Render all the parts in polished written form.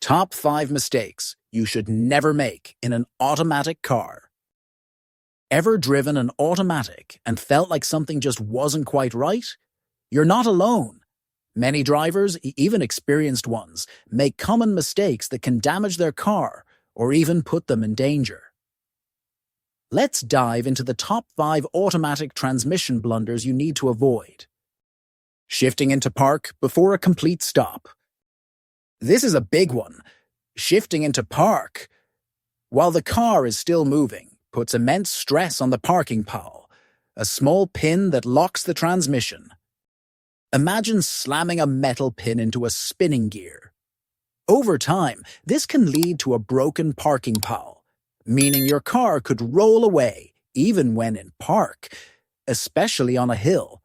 Top 5 mistakes you should never make in an automatic car. Ever driven an automatic and felt like something just wasn't quite right? You're not alone. Many drivers, even experienced ones, make common mistakes that can damage their car or even put them in danger. Let's dive into the top 5 automatic transmission blunders you need to avoid. Shifting into park before a complete stop. This is a big one. Shifting into park, while the car is still moving, puts immense stress on the parking pole, a small pin that locks the transmission. Imagine slamming a metal pin into a spinning gear. Over time, this can lead to a broken parking pole, meaning your car could roll away even when in park, especially on a hill.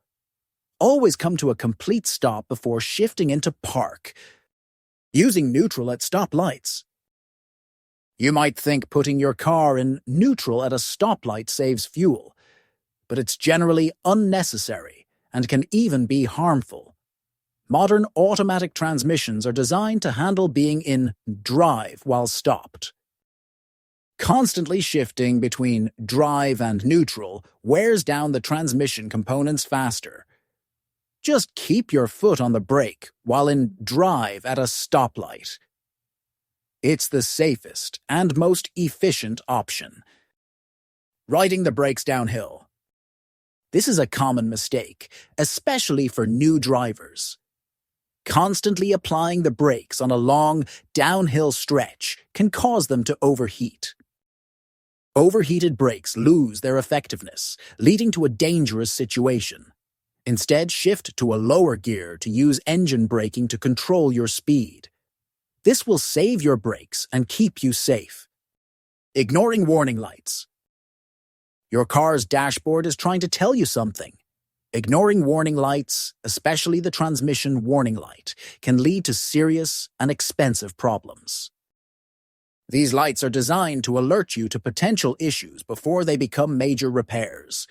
Always come to a complete stop before shifting into park. Using neutral at stoplights. You might think putting your car in neutral at a stoplight saves fuel, but it's generally unnecessary and can even be harmful. Modern automatic transmissions are designed to handle being in drive while stopped. Constantly shifting between drive and neutral wears down the transmission components faster. Just keep your foot on the brake while in drive at a stoplight. It's the safest and most efficient option. Riding the brakes downhill. This is a common mistake, especially for new drivers. Constantly applying the brakes on a long, downhill stretch can cause them to overheat. Overheated brakes lose their effectiveness, leading to a dangerous situation. Instead, shift to a lower gear to use engine braking to control your speed. This will save your brakes and keep you safe. Ignoring warning lights. Your car's dashboard is trying to tell you something. Ignoring warning lights, especially the transmission warning light, can lead to serious and expensive problems. These lights are designed to alert you to potential issues before they become major repairs.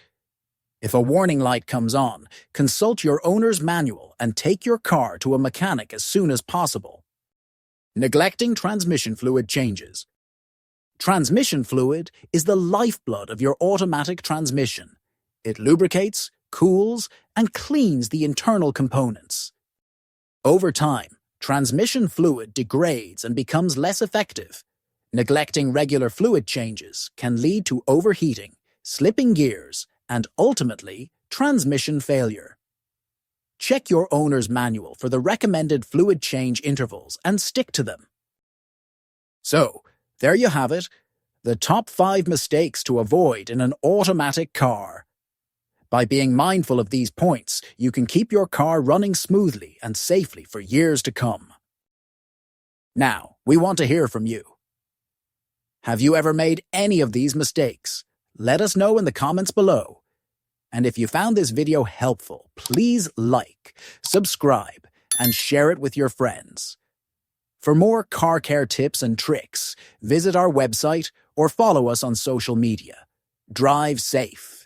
If a warning light comes on, consult your owner's manual and take your car to a mechanic as soon as possible. Neglecting transmission fluid changes. Transmission fluid is the lifeblood of your automatic transmission. It lubricates, cools, and cleans the internal components. Over time, transmission fluid degrades and becomes less effective. Neglecting regular fluid changes can lead to overheating, slipping gears, and ultimately, transmission failure. Check your owner's manual for the recommended fluid change intervals and stick to them. So, there you have it, the top 5 mistakes to avoid in an automatic car. By being mindful of these points, you can keep your car running smoothly and safely for years to come. Now, we want to hear from you. Have you ever made any of these mistakes? Let us know in the comments below. And if you found this video helpful, please like, subscribe, and share it with your friends. For more car care tips and tricks, visit our website or follow us on social media. Drive safe.